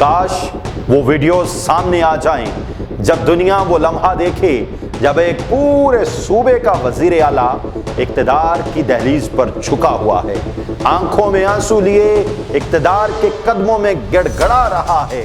काश वो वीडियोस सामने आ जाएं जब दुनिया वो लम्हा देखे जब एक पूरे सूबे का वजीर आला इक्तदार की दहलीज पर झुका हुआ है, आंखों में आंसू लिए इक्तदार के कदमों में गिड़गड़ा रहा है,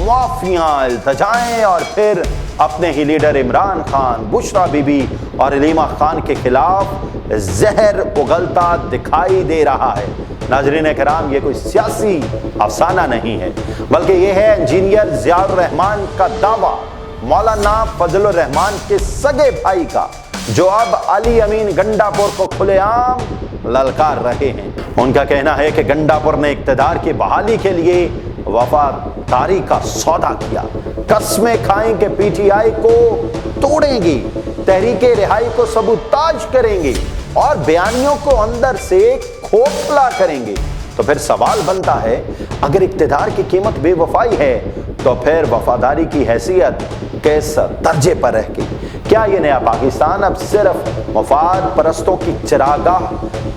माफियां, इल्तिजाएं और फिर अपने ही लीडर इमरान खान, बुशरा बीबी और हलीमा खान के खिलाफ जहर उगलता दिखाई दे रहा है। नाज़रीन कराम, ये कोई सियासी अफसाना नहीं है, बल्कि ये है इंजीनियर ज़ियाउर रहमान का दावा, मौलाना फजलुर रहमान के सगे भाई का, जो अब अली अमीन गंडापुर को खुलेआम ललकार रहे हैं। उनका कहना है कि गंडापुर ने इक्तदार की बहाली के लिए वफादारी का सौदा किया, कस्में खाएं कि पीटीआई को तोड़ेंगी, तहरीके रिहाई को सबूताज करेंगे और बयानियों को अंदर से खोखला करेंगे। तो फिर सवाल बनता है, अगर इक्तदार की कीमत बेवफाई है तो फिर वफादारी की हैसियत किस दर्जे पर रह गई? क्या ये नया पाकिस्तान अब सिर्फ मफाद परस्तों की चरागाह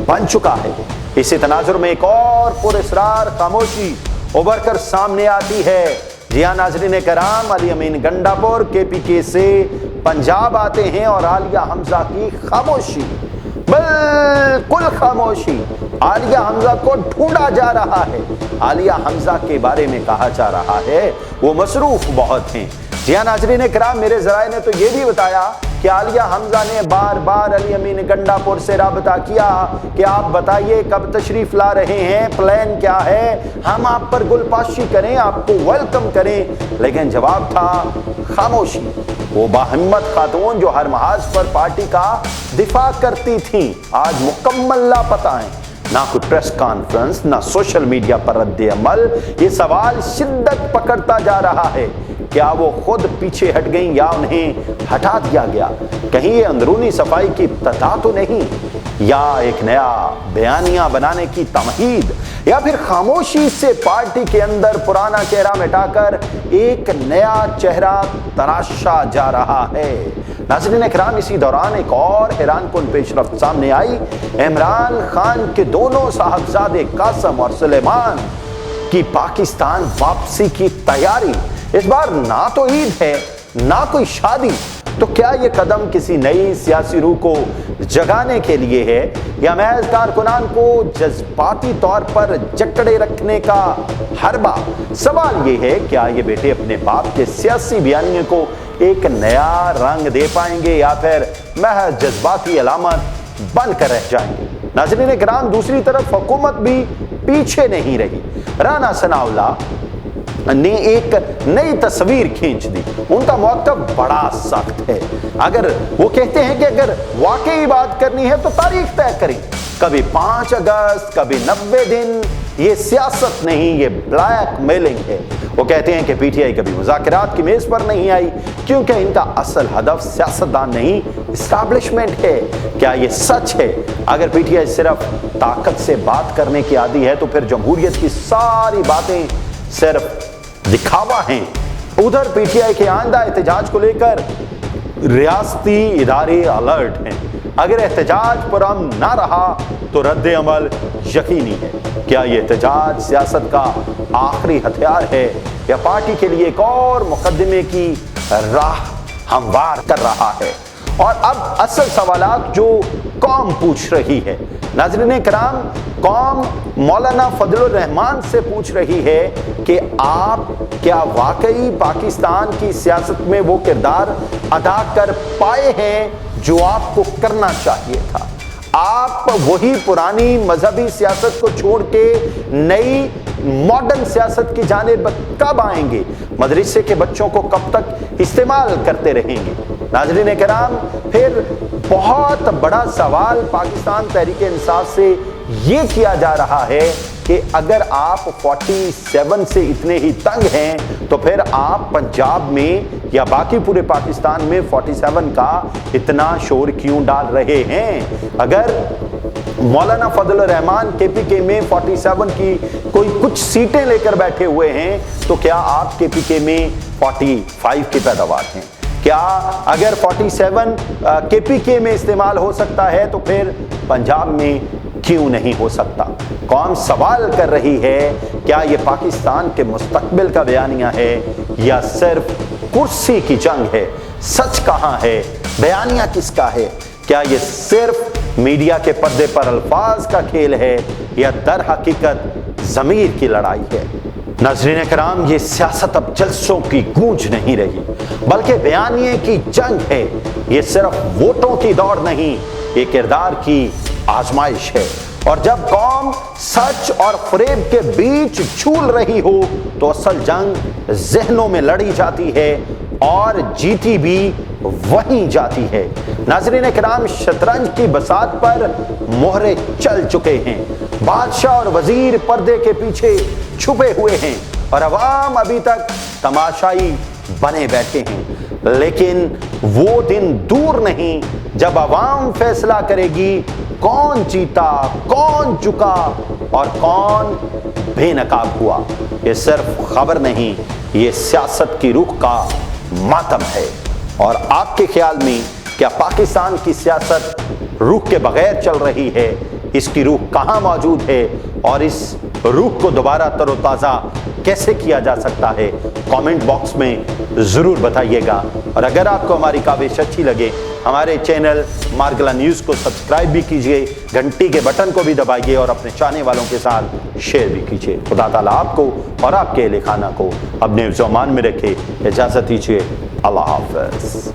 बन चुका है? इसी तनाजुर में एक और पुरअसरार खामोशी उभर कर सामने आती है। जी हाँ नाज़रीन कराम, अली अमीन गंडापुर केपीके से पंजाब आते हैं और आलिया हमजा की खामोशी, बिल्कुल खामोशी। आलिया हमजा को ढूंढा जा रहा है। आलिया हमजा के बारे में कहा जा रहा है वो मसरूफ बहुत हैं। जी हाँ नाज़रीन कराम, मेरे ज़राए ने तो ये भी बताया कि आलिया हमजा ने बार बार अली अमीन गंडापुर से राबता किया कि आप बताइए कब तशरीफ ला रहे हैं, प्लान क्या है, हम आप पर गुलपाशी करें, आपको वेलकम करें। लेकिन जवाब था खामोशी। वो बाहिम्मत खातून जो हर महाज पर पार्टी का दिफा करती थी, आज मुकम्मल लापता हैं। ना कोई प्रेस कॉन्फ्रेंस, ना सोशल मीडिया पर रद्द अमल। ये सवाल शिद्दत पकड़ता जा रहा है, क्या वो खुद पीछे हट गईं या उन्हें हटा दिया गया? कहीं ये अंदरूनी सफाई की इब्तिदा तो नहीं, या एक नया बयानिया बनाने की तमहीद, या फिर खामोशी से पार्टी के अंदर पुराना चेहरा मिटाकर एक नया चेहरा तराशा जा रहा है? नाज़रीन कराम, इसी दौरान एक और हैरानकुन पेशरफ्त सामने आई। इमरान खान के दोनों साहबजादे कासम और सुलेमान की पाकिस्तान वापसी की तैयारी। इस बार ना तो ईद है ना कोई शादी, तो क्या ये कदम किसी नई सियासी रूह को जगाने के लिए है या महज कारकुनान को जज्बाती तौर पर जकड़े रखने का हरबा? सवाल ये है, क्या ये बेटे अपने बाप के सियासी बयानिए को एक नया रंग दे पाएंगे या फिर महज जज्बाती अलामत बनकर रह जाएंगे? नाज़रीन किराम, दूसरी तरफ हुकूमत भी पीछे नहीं रही। राना सनाउल्लाह ने एक नई तस्वीर खींच दी। उनका मौक़िफ़ बड़ा सख्त है। अगर वो कहते हैं कि अगर वाकई बात करनी है तो तारीख तय करें, कभी 5 अगस्त, कभी 90 दिन। ये सियासत नहीं, ये ब्लैक मेलिंग है। वो कहते हैं कि पीटीआई कभी मुज़ाकरात की मेज़ पर नहीं आई क्योंकि इनका असल हदफ सियासतदान नहीं, इस्टेब्लिशमेंट है। क्या ये सच है? अगर पीटीआई सिर्फ ताकत से बात करने की आदी है तो फिर जमहूरियत की सारी बातें सिर्फ दिखावा हैं। उधर पीटीआई के आइंदा एहतजाज को लेकर रियासती इदारे अलर्ट हैं। अगर एहतजाज पुरअमन ना रहा तो रद्द अमल यकीनी है। क्या ये एहतजाज सियासत का आखिरी हथियार है या पार्टी के लिए एक और मुकदमे की राह हमवार कर रहा है? और अब असल सवालात जो कौम पूछ रही है। नाज़रीन कराम, कौम मौलाना फजलुर रहमान से पूछ रही है कि आप क्या वाकई पाकिस्तान की सियासत में वो किरदार अदा कर पाए हैं जो आपको करना चाहिए था? आप वही पुरानी मजहबी सियासत को छोड़ के नई मॉडर्न सियासत की जानिब कब आएंगे? मदरसे के बच्चों को कब तक इस्तेमाल करते रहेंगे? नाज़रीन किराम, फिर बहुत बड़ा सवाल पाकिस्तान तहरीक इंसाफ से ये किया जा रहा है कि अगर आप 47 से इतने ही तंग हैं तो फिर आप पंजाब में या बाकी पूरे पाकिस्तान में 47 का इतना शोर क्यों डाल रहे हैं? अगर मौलाना फजलुर रहमान केपीके में 47 की कोई कुछ सीटें लेकर बैठे हुए हैं तो क्या आप केपीके में 45 की पैदावार हैं? क्या अगर 47 केपीके में इस्तेमाल हो सकता है तो फिर पंजाब में क्यों नहीं हो सकता? कौम सवाल कर रही है, क्या ये पाकिस्तान के मुस्तकबिल का बयानिया है या सिर्फ कुर्सी की जंग है? सच कहाँ है? बयानिया किसका है? क्या ये सिर्फ मीडिया के पर्दे पर अल्फाज का खेल है या दर हकीकत ज़मीर की लड़ाई है? नाज़रीन कराम, ये सियासत अब जलसों की गूंज नहीं रही, बल्कि बयानिए की जंग है। ये सिर्फ वोटों की दौड़ नहीं, ये किरदार की आजमाइश है। और जब कौम सच और फरेब के बीच झूल रही हो तो असल जंग जहनों में लड़ी जाती है और जीती भी वहीं जाती है। नाज़रीन किराम, शतरंज की बसात पर मोहरे चल चुके हैं। बादशाह और वजीर पर्दे के पीछे छुपे हुए हैं और अवाम अभी तक तमाशाई बने बैठे हैं। लेकिन वो दिन दूर नहीं जब अवाम फैसला करेगी कौन जीता, कौन झुका और कौन बेनकाब हुआ। ये सिर्फ खबर नहीं, ये सियासत की रूह का मातम है। और आपके ख्याल में क्या पाकिस्तान की सियासत रूह के बगैर चल रही है? इसकी रूह कहाँ मौजूद है और इस रूह को दोबारा तरोताज़ा कैसे किया जा सकता है? कमेंट बॉक्स में ज़रूर बताइएगा। और अगर आपको हमारी काविश अच्छी लगे, हमारे चैनल मारगला न्यूज़ को सब्सक्राइब भी कीजिए, घंटी के बटन को भी दबाइए और अपने चाहने वालों के साथ शेयर भी कीजिए। खुदा ताला आपको और आपके अहले खाना को अपने ज़मान में रखे। इजाज़त दीजिए। अल्लाह हाफ़िज़।